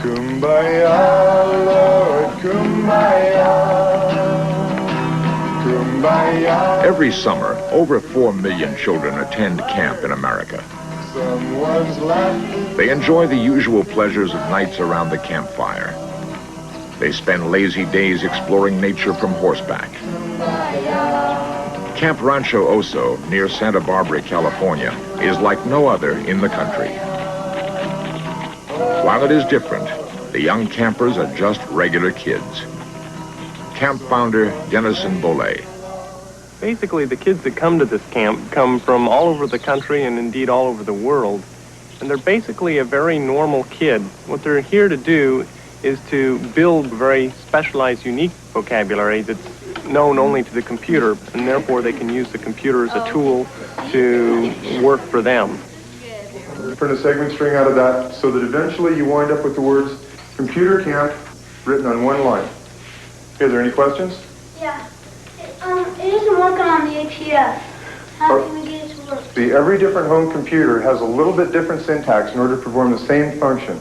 Kumbaya, Lord, kumbaya, kumbaya. Every summer, over 4 million children attend camp in America. Someone's laughing. They enjoy the usual pleasures of nights around the campfire. They spend lazy days exploring nature from horseback. Camp Rancho Oso, near Santa Barbara, California, is like no other in the country. While it is different, the young campers are just regular kids. Camp founder Dennison Boley. Basically, the kids that come to this camp come from all over the country and indeed all over the world. And they're basically a very normal kid. What they're here to do is to build very specialized, unique vocabulary that's known only to the computer, and therefore they can use the computer as a tool to work for them. Print a segment string out of that so that eventually you wind up with the words computer camp written on one line. Is there any questions? Yeah. It isn't working on the APS. How can we get it to work? See, every different home computer has a little bit different syntax in order to perform the same function.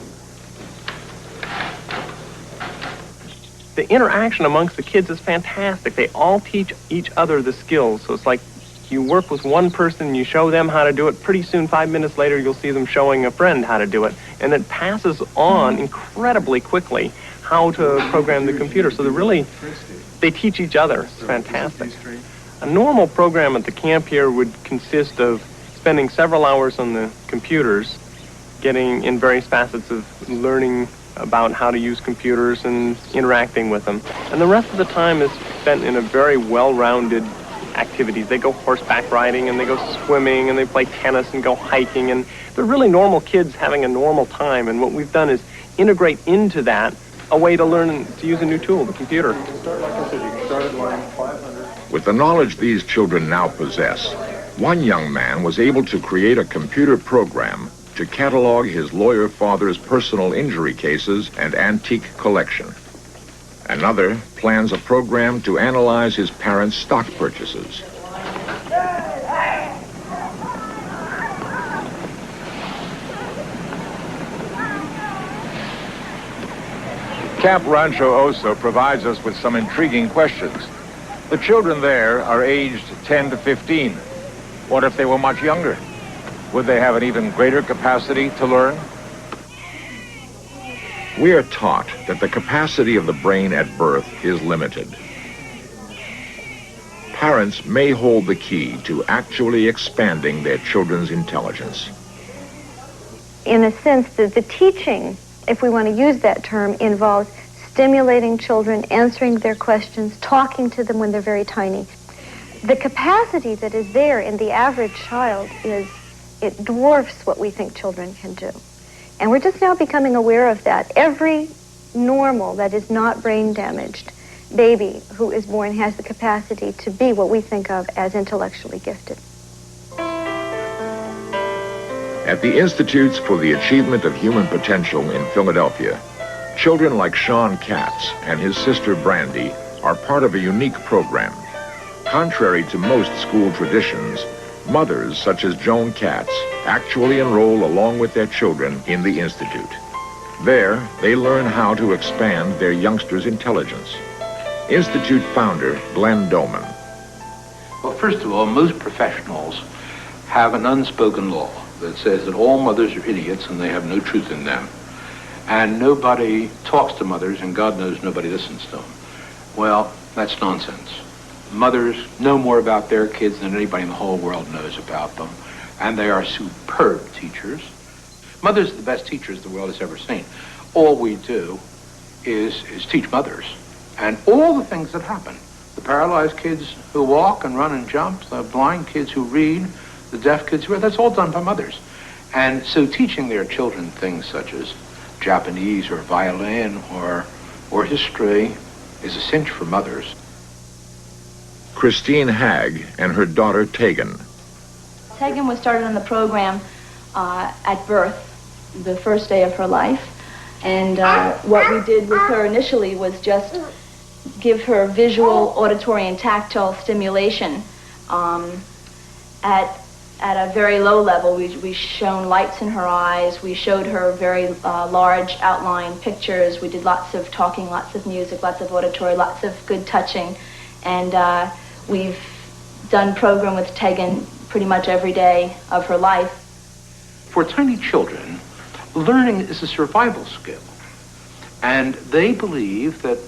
The interaction amongst the kids is fantastic. They all teach each other the skills. So it's like you work with one person, you show them how to do it. Pretty soon, 5 minutes later, you'll see them showing a friend how to do it. And it passes on incredibly quickly how to program the computer. So they teach each other. It's fantastic. A normal program at the camp here would consist of spending several hours on the computers, getting in various facets of learning about how to use computers and interacting with them. And the rest of the time is spent in a very well-rounded activities. They go horseback riding, and they go swimming, and they play tennis and go hiking, and they're really normal kids having a normal time. And what we've done is integrate into that a way to learn to use a new tool, the computer. Start like I said, you can start at line 500. With the knowledge these children now possess, one young man was able to create a computer program to catalog his lawyer father's personal injury cases and antique collection. Another plans a program to analyze his parents' stock purchases. Camp Rancho Oso provides us with some intriguing questions. The children there are aged 10 to 15. What if they were much younger? Would they have an even greater capacity to learn? We are taught that the capacity of the brain at birth is limited. Parents may hold the key to actually expanding their children's intelligence. In a sense, the teaching, if we want to use that term, involves stimulating children, answering their questions, talking to them when they're very tiny. The capacity that is there in the average child it dwarfs what we think children can do. And we're just now becoming aware of that. Every normal that is not brain damaged baby who is born has the capacity to be what we think of as intellectually gifted. At the Institutes for the Achievement of Human Potential in Philadelphia, children like Sean Katz and his sister Brandy are part of a unique program. Contrary to most school traditions, mothers such as Joan Katz actually enroll along with their children in the Institute. There, they learn how to expand their youngsters' intelligence. Institute founder Glenn Doman. Well, first of all, most professionals have an unspoken law that says that all mothers are idiots and they have no truth in them. And nobody talks to mothers, and God knows nobody listens to them. Well, that's nonsense. Mothers know more about their kids than anybody in the whole world knows about them, and they are superb teachers. Mothers are the best teachers the world has ever seen. All we do is teach mothers, and all the things that happen. The paralyzed kids who walk and run and jump, the blind kids who read, the deaf kids who read, that's all done by mothers. And so teaching their children things such as Japanese or violin or history is a cinch for mothers. Christine Hagg and her daughter Tegan. Tegan was started on the program at birth, the first day of her life. And what we did with her initially was just give her visual, auditory, and tactile stimulation at at a very low level. We shone lights in her eyes. We showed her very large outline pictures. We did lots of talking, lots of music, lots of auditory, lots of good touching. And we've done program with Tegan pretty much every day of her life. For tiny children, learning is a survival skill. And they believe that,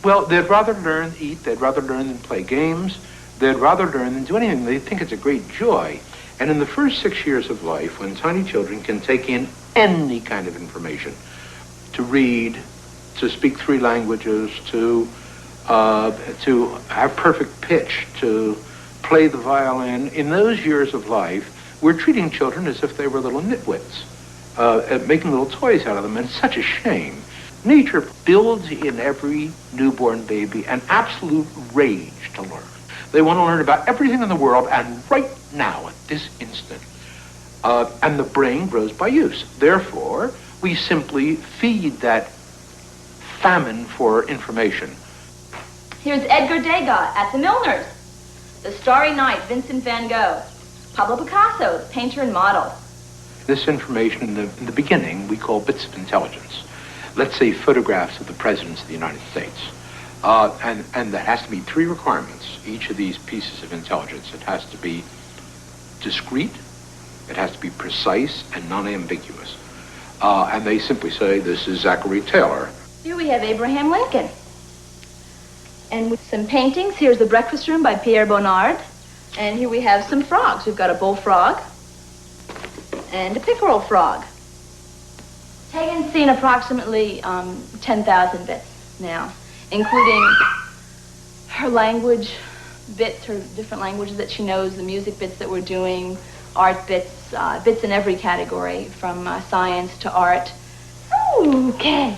well, they'd rather learn, eat, they'd rather learn than play games, they'd rather learn than do anything. They think it's a great joy. And in the first 6 years of life, when tiny children can take in any kind of information, to read, to speak 3 languages, to have perfect pitch, to play the violin, in those years of life, we're treating children as if they were little nitwits, making little toys out of them, and it's such a shame. Nature builds in every newborn baby an absolute rage to learn. They want to learn about everything in the world, and right now, at this instant. And the brain grows by use. Therefore, we simply feed that famine for information. Here's Edgar Degas at the Milners. The Starry Night, Vincent van Gogh. Pablo Picasso, the painter and model. This information in the beginning we call bits of intelligence. Let's say photographs of the presidents of the United States. And that has to meet 3 requirements, each of these pieces of intelligence. It has to be discrete, it has to be precise, and non-ambiguous. And they simply say, this is Zachary Taylor. Here we have Abraham Lincoln. And with some paintings, here's The Breakfast Room by Pierre Bonnard. And here we have some frogs. We've got a bullfrog and a pickerel frog. Tegan's seen approximately 10,000 bits now, including her language bits, her different languages that she knows, the music bits that we're doing, art bits, bits in every category, from science to art. Okay.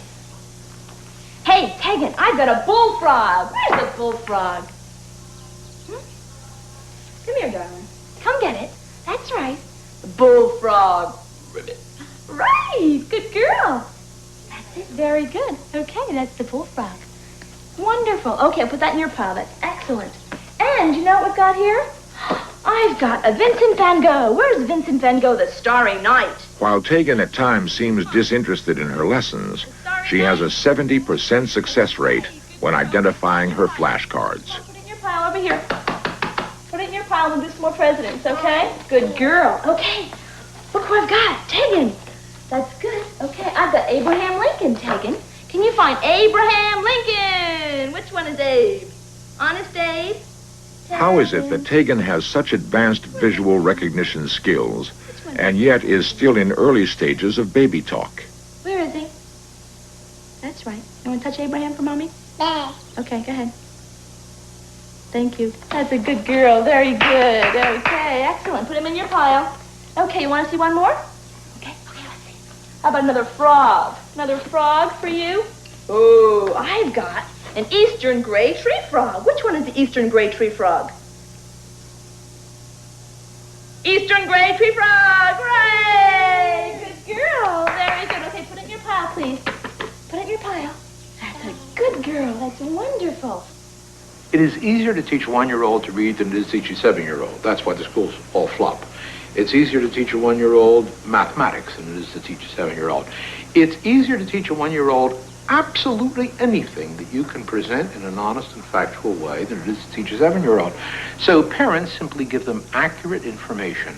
Hey, Tegan, I've got a bullfrog. Where's the bullfrog? Come here, darling. Come get it. That's right. The bullfrog. Ribbit. Right. Good girl. That's it. Very good. Okay, that's the bullfrog. Wonderful. Okay, I'll put that in your pile. That's excellent. And you know what we've got here? I've got a Vincent van Gogh. Where's Vincent van Gogh, The Starry Night? While Tegan at times seems disinterested in her lessons, she has a 70% success rate when identifying her flashcards. Put it in your pile over here. Put it in your pile and do some more presidents, okay? Good girl. Okay. Look who I've got. Tegan. That's good. Okay, I've got Abraham Lincoln, Tegan. Can you find Abraham Lincoln? Which one is Abe? Honest Abe? How is it that Tegan has such advanced visual recognition skills and yet is still in early stages of baby talk? Where is he? That's right. You want to touch Abraham for Mommy? Yeah. Okay, go ahead. Thank you. That's a good girl. Very good. Okay, excellent. Put him in your pile. Okay, you want to see one more? Okay, let's see. How about another frog? Another frog for you? Oh, I've got an eastern gray tree frog. Which one is the eastern gray tree frog? Eastern gray tree frog. Right. Good girl. Very good. Okay, put it in your pile, please. Put it in your pile. That's a good girl. That's wonderful. It is easier to teach a 1-year-old to read than it is to teach a 7-year-old. That's why the schools all flop. It's easier to teach a 1-year-old mathematics than it is to teach a 7-year-old. It's easier to teach a 1-year-old absolutely anything that you can present in an honest and factual way than it is to teach a 7-year-old. So parents simply give them accurate information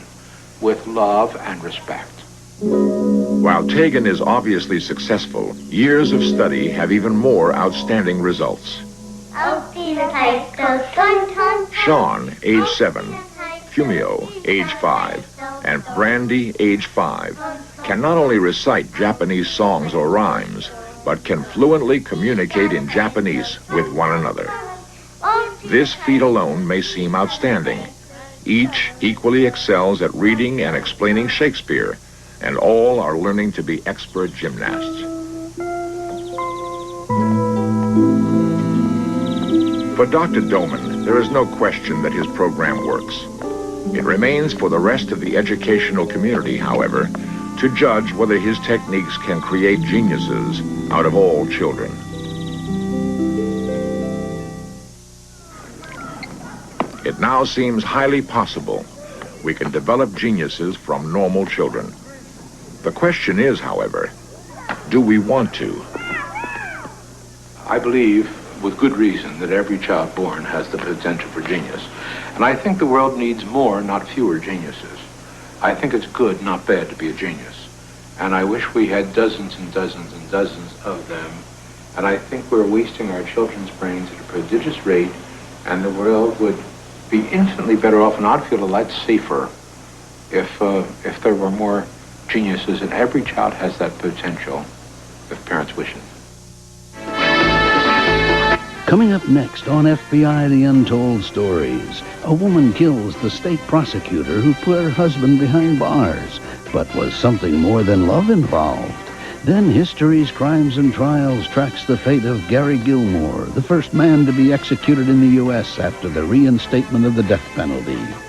with love and respect. While Tegan is obviously successful, years of study have even more outstanding results. Sean, age 7, Fumio, age 5, and Brandy, age 5, can not only recite Japanese songs or rhymes, but can fluently communicate in Japanese with one another. This feat alone may seem outstanding. Each equally excels at reading and explaining Shakespeare, and all are learning to be expert gymnasts. For Dr. Doman, there is no question that his program works. It remains for the rest of the educational community, however, to judge whether his techniques can create geniuses out of all children. It now seems highly possible we can develop geniuses from normal children. The question is, however, do we want to? I believe, with good reason, that every child born has the potential for genius. And I think the world needs more, not fewer, geniuses. I think it's good, not bad, to be a genius. And I wish we had dozens and dozens and dozens of them. And I think we're wasting our children's brains at a prodigious rate, and the world would be infinitely better off, and I'd feel a lot safer if there were more geniuses, and every child has that potential if parents wish it. Coming up next on FBI The Untold Stories, a woman kills the state prosecutor who put her husband behind bars. But was something more than love involved? Then History's Crimes and Trials tracks the fate of Gary Gilmore, the first man to be executed in the U.S. after the reinstatement of the death penalty.